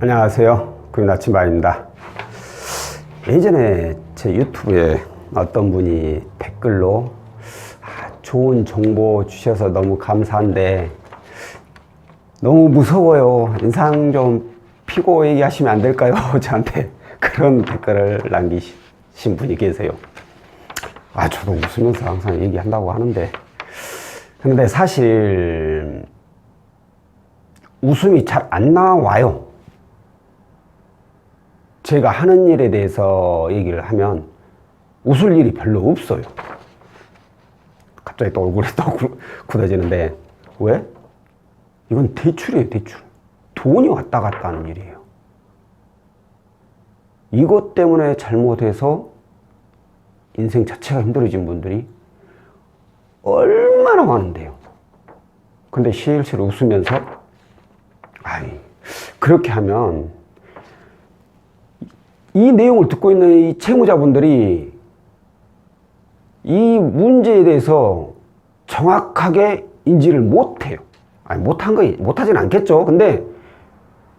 안녕하세요. 구인나침반입니다. 예전에 제 유튜브에 어떤 분이 댓글로 좋은 정보 주셔서 너무 감사한데 너무 무서워요. 인상 좀 피고 얘기하시면 안 될까요? 저한테 그런 댓글을 남기신 분이 계세요. 저도 웃으면서 항상 얘기한다고 하는데, 근데 사실 웃음이 잘 안 나와요. 제가 하는 일에 대해서 얘기를 하면 웃을 일이 별로 없어요. 갑자기 또 얼굴이 또 굳어지는데, 왜? 이건 대출이에요, 대출. 돈이 왔다 갔다 하는 일이에요. 이것 때문에 잘못해서 인생 자체가 힘들어진 분들이 얼마나 많은데요. 근데 실실 웃으면서 그렇게 하면 이 내용을 듣고 있는 이 채무자분들이 이 문제에 대해서 정확하게 인지를 못해요. 못하진 않겠죠. 근데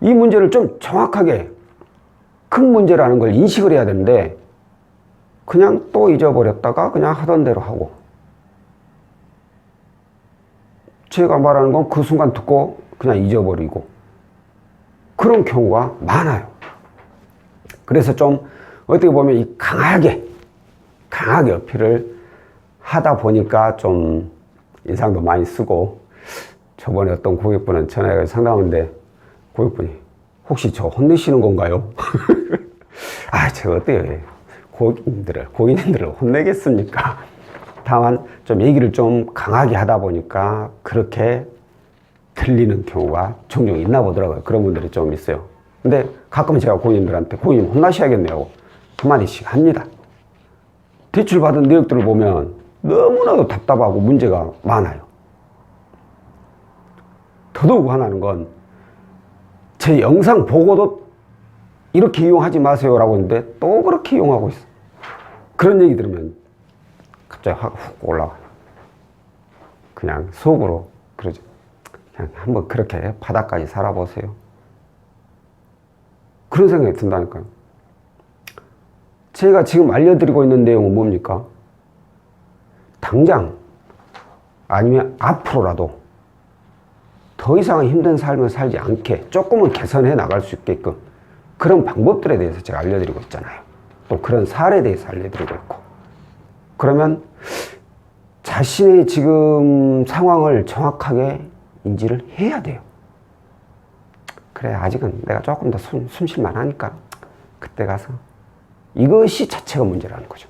이 문제를 좀 정확하게 큰 문제라는 걸 인식을 해야 되는데 그냥 또 잊어버렸다가 그냥 하던 대로 하고, 제가 말하는 건 그 순간 듣고 그냥 잊어버리고, 그런 경우가 많아요. 그래서 좀 어떻게 보면 이 강하게 어필을 하다 보니까 좀 인상도 많이 쓰고, 저번에 어떤 고객분은 전화해서 상담하는데 고객분이 혹시 저 혼내시는 건가요? 제가 어때요? 고객님들을 혼내겠습니까? 다만 좀 얘기를 좀 강하게 하다 보니까 그렇게 들리는 경우가 종종 있나 보더라고요. 그런 분들이 좀 있어요. 근데 가끔은 제가 고객님들한테 고객님 혼나셔야겠네요 한마디씩 합니다. 대출받은 내역들을 보면 너무나도 답답하고 문제가 많아요. 더더욱 화나는 건 제 영상 보고도 이렇게 이용하지 마세요라고 했는데 또 그렇게 이용하고 있어. 그런 얘기 들으면 갑자기 확 훅 올라와요. 그냥 속으로 그러죠. 그냥 한번 그렇게 바닥까지 살아보세요. 그런 생각이 든다니까요. 제가 지금 알려드리고 있는 내용은 뭡니까? 당장 아니면 앞으로라도 더 이상 힘든 삶을 살지 않게 조금은 개선해 나갈 수 있게끔 그런 방법들에 대해서 제가 알려드리고 있잖아요. 또 그런 사례에 대해서 알려드리고 있고. 그러면 자신의 지금 상황을 정확하게 인지를 해야 돼요. 그래, 아직은 내가 조금 더 숨쉴만 하니까 그때 가서, 이것이 자체가 문제라는 거죠.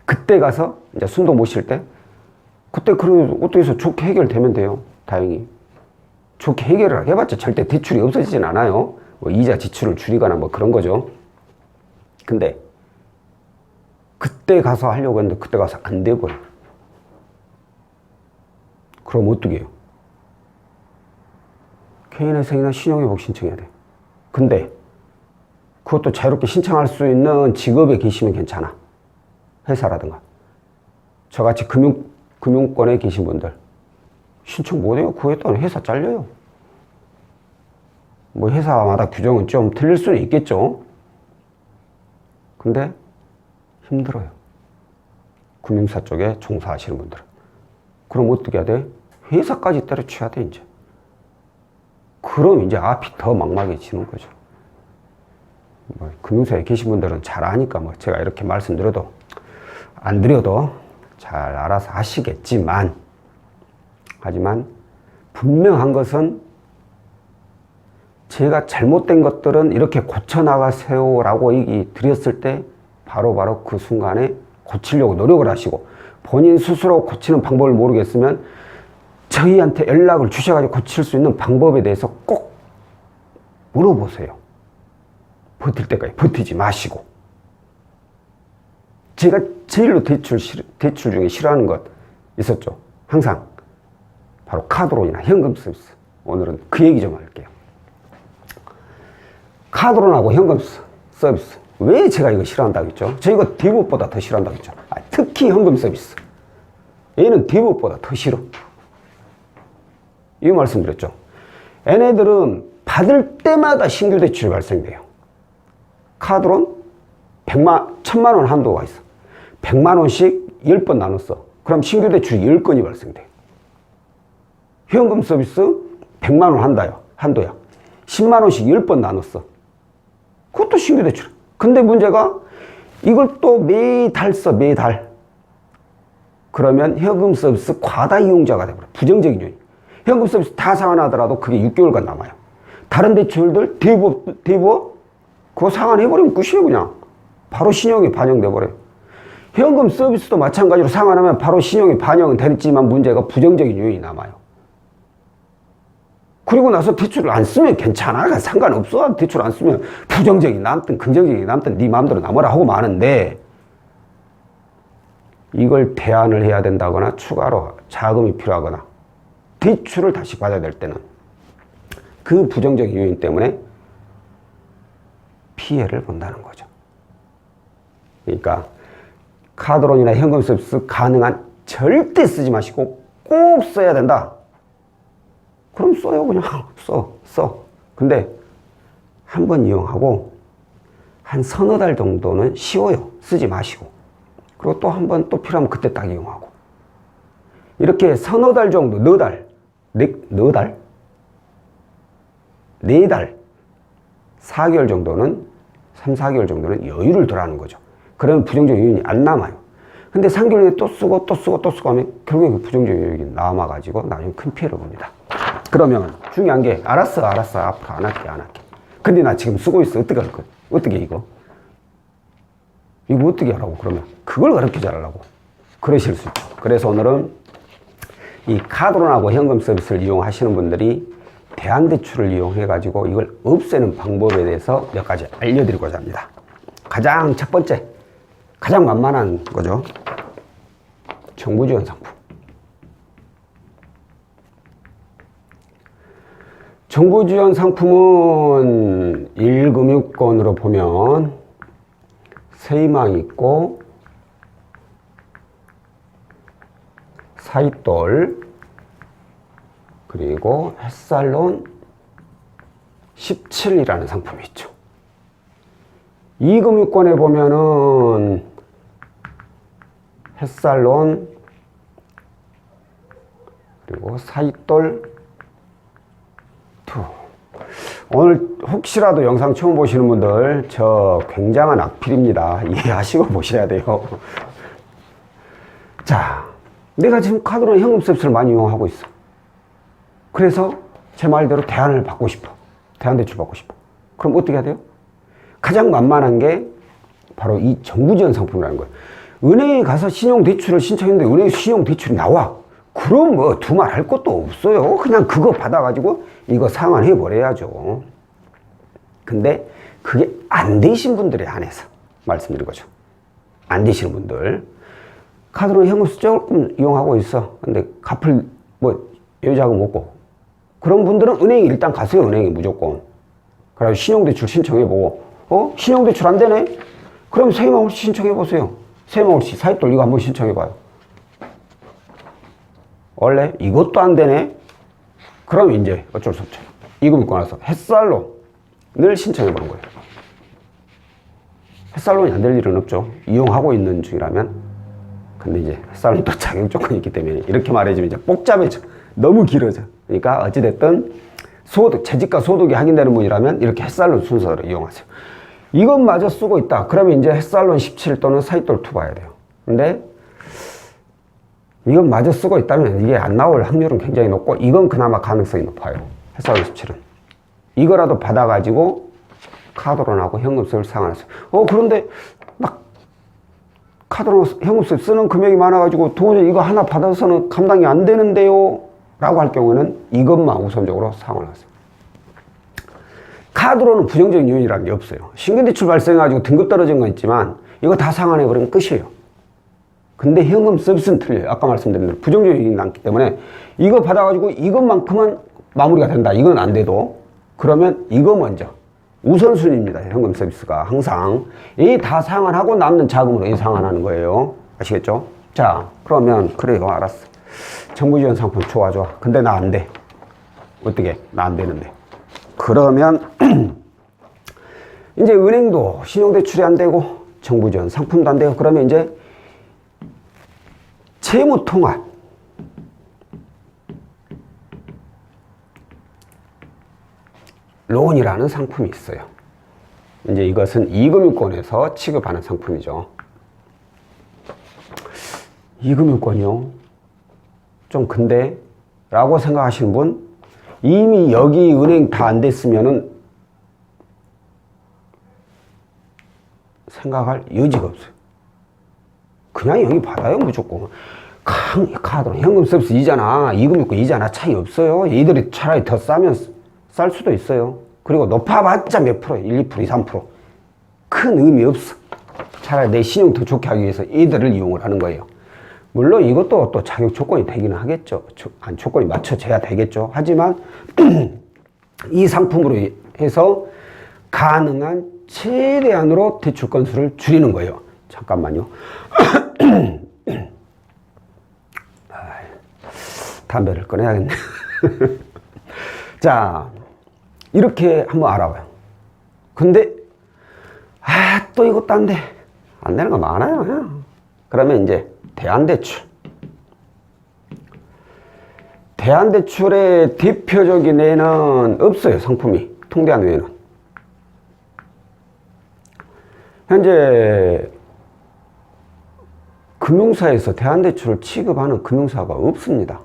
그때 가서 이제 숨도 못 쉴 때 그때 그런 어떻게 해서 좋게 해결되면 돼요. 다행히 좋게 해결을 해봤자 절대 대출이 없어지진 않아요. 뭐 이자 지출을 줄이거나 뭐 그런 거죠. 근데 그때 가서 하려고 했는데 그때 가서 안 돼버려. 그럼 어떻게 해요? 개인회생이나 신용회복 신청해야 돼. 근데 그것도 자유롭게 신청할 수 있는 직업에 계시면 괜찮아. 회사라든가 저같이 금융권에 계신 분들 신청 못해요. 그거에 회사 잘려요. 뭐 회사마다 규정은 좀 틀릴 수는 있겠죠. 근데 힘들어요. 금융사 쪽에 종사하시는 분들은. 그럼 어떻게 해야 돼? 회사까지 때려쳐야 돼, 이제. 그럼 이제 앞이 더 막막해지는 거죠. 뭐 금융사에 계신 분들은 잘 아니까 뭐 제가 이렇게 말씀드려도 안 드려도 잘 알아서 하시겠지만, 하지만 분명한 것은 제가 잘못된 것들은 이렇게 고쳐나가세요 라고 얘기 드렸을 때 바로바로 그 순간에 고치려고 노력을 하시고, 본인 스스로 고치는 방법을 모르겠으면 저희한테 연락을 주셔가지고 고칠 수 있는 방법에 대해서 꼭 물어보세요. 버틸 때까지 버티지 마시고. 제가 제일로 대출 중에 싫어하는 것 있었죠. 항상 바로 카드론이나 현금 서비스. 오늘은 그 얘기 좀 할게요. 카드론하고 현금 서비스. 왜 제가 이거 싫어한다고 했죠? 저 이거 대부업보다 더 싫어한다고 했죠. 특히 현금 서비스. 얘는 대부업보다 더 싫어. 이 말씀드렸죠. 얘네들은 받을 때마다 신규 대출이 발생돼요. 카드론 1000만 원 한도가 있어. 100만 원씩 10번 나눴어. 그럼 신규 대출이 10건이 발생돼. 현금 서비스 100만 원 한도야. 10만 원씩 10번 나눴어. 그것도 신규 대출. 근데 문제가 이걸 또 매달 써, 매달. 그러면 현금 서비스 과다 이용자가 돼버려. 부정적인 요인. 현금 서비스 다 상환하더라도 그게 6개월간 남아요. 다른 대출들 대부업 그거 상환해버리면 끝이에요. 그냥 바로 신용에 반영돼버려요. 현금 서비스도 마찬가지로 상환하면 바로 신용에 반영은 됐지만 문제가 부정적인 요인이 남아요. 그리고 나서 대출을 안 쓰면 괜찮아. 상관없어. 대출 안 쓰면 부정적이 남든 긍정적이 남든 네 마음대로 남아라 하고 마는데, 이걸 대안을 해야 된다거나 추가로 자금이 필요하거나 대출을 다시 받아야 될 때는 그 부정적인 요인 때문에 피해를 본다는 거죠. 그러니까 카드론이나 현금 서비스 가능한 절대 쓰지 마시고 꼭 써야 된다. 그럼 써요. 그냥 써. 근데 한 번 이용하고 한 서너 달 정도는 쉬워요. 쓰지 마시고. 그리고 또 한 번 또 필요하면 그때 딱 이용하고. 이렇게 서너 달 정도, 네 달, 4개월 정도는, 3, 4개월 정도는 여유를 두라는 거죠. 그러면 부정적 요인이 안 남아요. 근데 3개월에 또 쓰고 하면 결국에 그 부정적 요인이 남아가지고 나중에 큰 피해를 봅니다. 그러면 중요한 게, 알았어. 앞으로 안 할게. 근데 나 지금 쓰고 있어. 어떻게 할 거야? 어떻게 이거 어떻게 하라고? 그러면 그걸 가르쳐 달라고 그러실 수 있죠. 그래서 오늘은 이 카드론하고 현금 서비스를 이용하시는 분들이 대안대출을 이용해가지고 이걸 없애는 방법에 대해서 몇 가지 알려드리고자 합니다. 가장 첫 번째, 가장 만만한 거죠. 정부지원 상품. 정부지원 상품은 1금융권으로 보면 세이망이 있고 사이돌, 그리고 햇살론 17이라는 상품이 있죠. 2금융권에 보면은 햇살론, 그리고 사이돌 2. 오늘 혹시라도 영상 처음 보시는 분들, 저 굉장한 악필입니다. 이해하시고 보셔야 돼요. 자, 내가 지금 카드로 현금 서비스를 많이 이용하고 있어. 그래서 제 말대로 대안을 받고 싶어. 대안대출 받고 싶어. 그럼 어떻게 해야 돼요? 가장 만만한 게 바로 이 정부지원 상품이라는 거예요. 은행에 가서 신용대출을 신청했는데 은행에 신용대출이 나와. 그럼 뭐 두말 할 것도 없어요. 그냥 그거 받아가지고 이거 상환해 버려야죠. 근데 그게 안 되신 분들에 한해서 말씀드린 거죠. 안 되시는 분들. 카드로 현금 조금 이용하고 있어. 근데 갚을 여유자금 없고. 그런 분들은 은행에 일단 가세요. 은행에 무조건. 그래서 신용대출 신청해보고, 신용대출 안 되네? 그럼 세이망홀씨 신청해보세요. 세이망홀씨, 사이돌 이거 한번 신청해봐요. 원래 이것도 안 되네? 그럼 이제 어쩔 수 없죠. 이금융권 와서 햇살론을 신청해보는 거예요. 햇살론이 안 될 일은 없죠. 이용하고 있는 중이라면. 근데 이제 햇살론도 자격 조건이 있기 때문에 이렇게 말해주면 이제 복잡해져. 너무 길어져. 그러니까 어찌됐든 재직과 소득이 확인되는 분이라면 이렇게 햇살론 순서로 이용하세요. 이것마저 쓰고 있다. 그러면 이제 햇살론 17 또는 사이돌 2 봐야 돼요. 근데 이건 마저 쓰고 있다면 이게 안 나올 확률은 굉장히 높고, 이건 그나마 가능성이 높아요. 햇살론 17은. 이거라도 받아가지고 카드론하고 현금 서비스 상환했어요. 그런데 막 카드론 현금 서비스 쓰는 금액이 많아가지고 도저히 이거 하나 받아서는 감당이 안 되는데요 라고 할 경우에는 이것만 우선적으로 상환하세요. 카드로는 부정적인 요인이라는 게 없어요. 신규대출 발생해가지고 등급 떨어진 건 있지만 이거 다 상환해버리면 끝이에요. 근데 현금 서비스는 틀려요. 아까 말씀드린 대로 부정적인 요인이 남기 때문에 이거 받아가지고 이것만큼은 마무리가 된다. 이건 안 돼도. 그러면 이거 먼저. 우선순위입니다. 현금 서비스가 항상. 이 다 상환하고 남는 자금으로 이 상환하는 거예요. 아시겠죠? 자, 그러면 그래요. 알았어. 정부지원 상품 좋아. 근데 나 안 돼. 어떻게? 나 안 되는데. 그러면 이제 은행도 신용대출이 안 되고 정부지원 상품도 안 되고 그러면 이제 채무통합 론이라는 상품이 있어요. 이제 이것은 이금융권에서 취급하는 상품이죠. 이금융권이요? 좀 근데? 라고 생각하시는 분, 이미 여기 은행 다 안 됐으면은 생각할 여지가 없어요. 그냥 여기 받아요, 무조건. 카드로 현금 서비스 이자나 이금융권 이자나 차이 없어요. 얘들이 차라리 더 싸면 쌀 수도 있어요. 그리고 높아봤자 몇 프로, 1, 2%, 2, 3%. 큰 의미 없어. 차라리 내 신용 더 좋게 하기 위해서 얘들을 이용을 하는 거예요. 물론 이것도 또 자격 조건이 되기는 하겠죠. 조건이 맞춰져야 되겠죠. 하지만 이 상품으로 해서 가능한 최대한으로 대출 건수를 줄이는 거예요. 잠깐만요. 담배를 꺼내야겠네. 자, 이렇게 한번 알아봐요. 근데 또 이것도 안 돼. 안 되는 거 많아요. 그러면 이제 대안대출. 대안대출의 대표적인 애는 없어요. 상품이. 통대안 외에는. 현재 금융사에서 대안대출을 취급하는 금융사가 없습니다.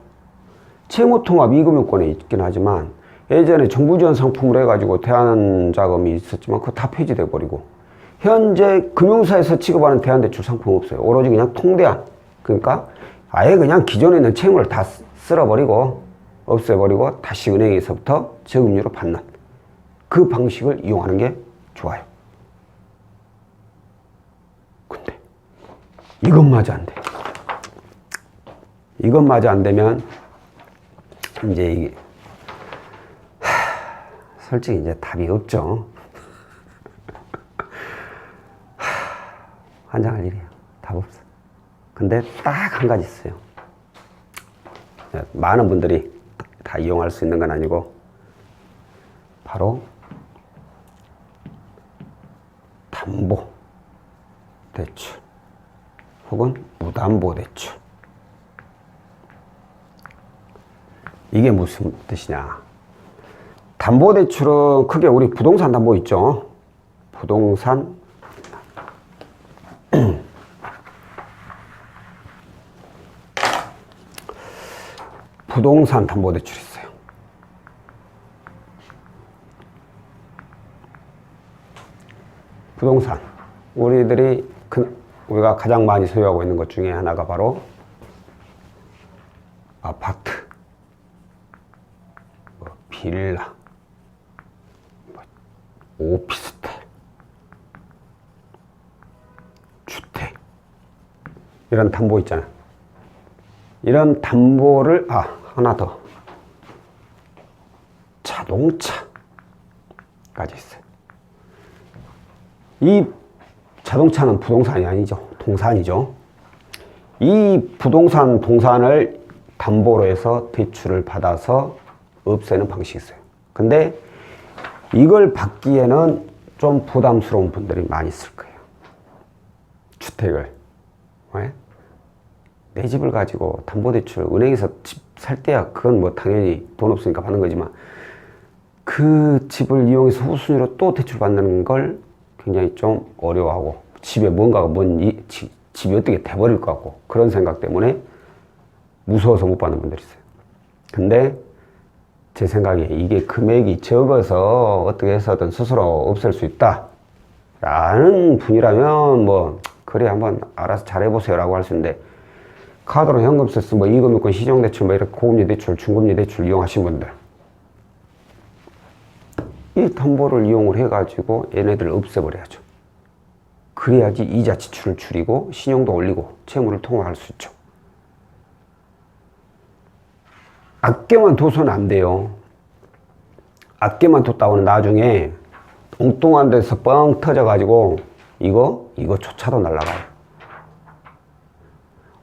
채무통합 이금융권에 있긴 하지만 예전에 정부지원 상품으로 해가지고 대안자금이 있었지만 그거 다 폐지돼 버리고 현재 금융사에서 취급하는 대안대출 상품은 없어요. 오로지 그냥 통대안. 그러니까 아예 그냥 기존에 있는 채무를 다 쓸어버리고 없애버리고 다시 은행에서부터 저금리로 받는 그 방식을 이용하는 게 좋아요. 근데 이것마저 안 돼. 이것마저 안 되면 이제 이게 솔직히 이제 답이 없죠. 환장할 일이에요. 답 없어. 근데 딱 한 가지 있어요. 많은 분들이 다 이용할 수 있는 건 아니고 바로 담보 대출 혹은 무담보 대출. 이게 무슨 뜻이냐? 담보 대출은 크게 우리 부동산 담보 있죠. 부동산 부동산 담보 대출이 있어요. 부동산 우리가 가장 많이 소유하고 있는 것 중에 하나가 바로 아파트, 빌라, 오피스텔, 주택 이런 담보 있잖아요. 이런 담보를 하나 더 자동차까지 있어요. 이 자동차는 부동산이 아니죠. 동산이죠. 이 부동산 동산을 담보로 해서 대출을 받아서 없애는 방식이 있어요. 근데 이걸 받기에는 좀 부담스러운 분들이 많이 있을 거예요. 주택을. 왜? 내 집을 가지고 담보대출, 은행에서 집 살 때야 그건 뭐 당연히 돈 없으니까 받는 거지만 그 집을 이용해서 후순위로 또 대출 받는 걸 굉장히 좀 어려워하고 집에 뭔가가 집이 어떻게 돼버릴 것 같고 그런 생각 때문에 무서워서 못 받는 분들이 있어요. 근데 제 생각에 이게 금액이 적어서 어떻게 해서든 스스로 없앨 수 있다 라는 분이라면 뭐 그래 한번 알아서 잘 해보세요 라고 할 수 있는데 카드로 현금 썼어 뭐 이금융권 시정대출 뭐 이렇게 고금리 대출 중금리 대출 이용하신 분들 이 담보를 이용을 해가지고 얘네들을 없애버려야죠. 그래야지 이자 지출을 줄이고 신용도 올리고 채무를 통화할 수 있죠. 아껴만 둬서는 안 돼요. 아껴만 뒀다고는 나중에 엉뚱한 데서 뻥 터져가지고 이거조차도 날아가요.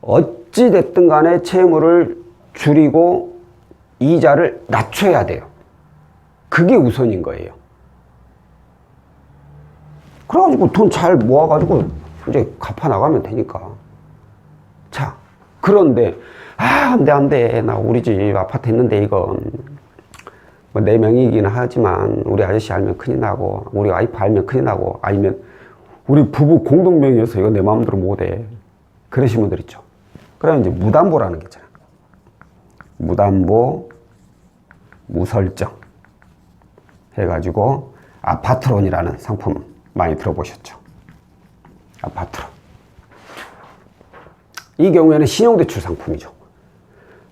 어찌됐든 간에 채무를 줄이고 이자를 낮춰야 돼요. 그게 우선인 거예요. 그래가지고 돈 잘 모아가지고 이제 갚아 나가면 되니까. 자, 그런데 안 돼. 나 우리 집 아파트 있는데 이건 뭐 내 명의이긴 하지만 우리 아저씨 알면 큰일 나고 우리 와이프 알면 큰일 나고 아니면 우리 부부 공동 명의여서 이거 내 마음대로 못해. 그러신 분들 있죠. 그러면 이제 무담보라는 게 있잖아. 무담보, 무설정 해가지고 아파트론이라는 상품 많이 들어보셨죠? 아파트론. 이 경우에는 신용대출 상품이죠.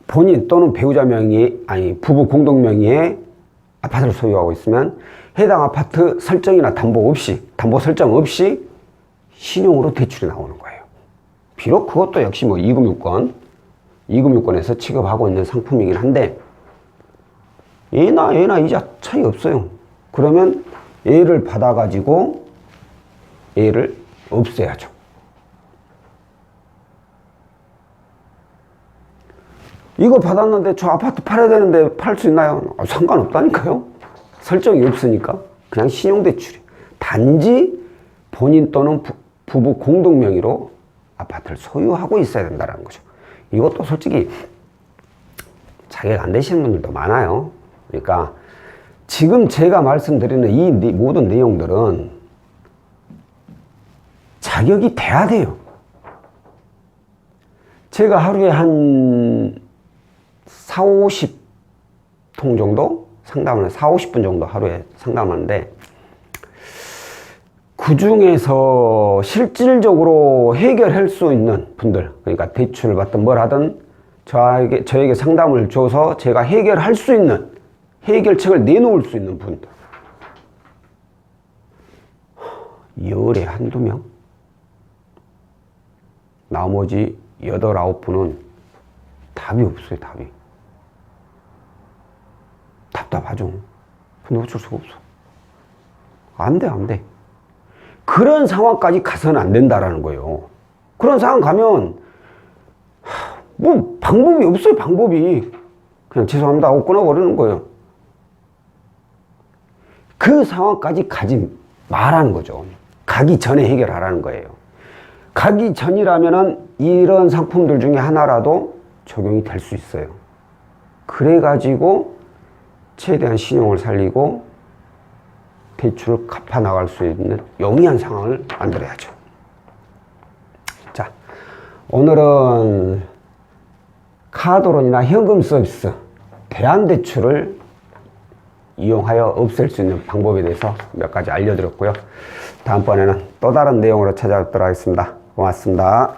본인 또는 배우자 명의, 아니 부부 공동 명의의 아파트를 소유하고 있으면 해당 아파트 설정이나 담보 설정 없이 신용으로 대출이 나오는 거예요. 비록 그것도 역시 뭐 2금융권에서 취급하고 있는 상품이긴 한데 얘나 이자 차이 없어요. 그러면 얘를 받아가지고 얘를 없애야죠. 이거 받았는데 저 아파트 팔아야 되는데 팔 수 있나요? 상관없다니까요. 설정이 없으니까 그냥 신용대출이. 단지 본인 또는 부부 공동 명의로 아파트를 소유하고 있어야 된다는 거죠. 이것도 솔직히 자격 안 되시는 분들도 많아요. 그러니까 지금 제가 말씀드리는 이 모든 내용들은 자격이 돼야 돼요. 제가 하루에 한 40, 50통 정도 상담을, 40, 50분 정도 하루에 상담하는데 그 중에서 실질적으로 해결할 수 있는 분들, 그러니까 대출을 받든 뭘 하든 저에게 상담을 줘서 제가 해결할 수 있는 해결책을 내놓을 수 있는 분들 열에 한두 명? 나머지 8, 9분은 답이 없어요. 답이 답답하죠. 근데 어쩔 수가 없어. 안 돼. 그런 상황까지 가서는 안 된다라는 거예요. 그런 상황 가면 뭐 방법이 없어요. 방법이 그냥 죄송합니다 하고 끊어버리는 거예요. 그 상황까지 가지 말라는 거죠. 가기 전에 해결하라는 거예요. 가기 전이라면은 이런 상품들 중에 하나라도 적용이 될 수 있어요. 그래가지고 최대한 신용을 살리고 대출을 갚아 나갈 수 있는 용이한 상황을 만들어야죠. 자, 오늘은 카드론이나 현금 서비스, 대안대출을 이용하여 없앨 수 있는 방법에 대해서 몇 가지 알려드렸고요. 다음번에는 또 다른 내용으로 찾아뵙도록 하겠습니다. 고맙습니다.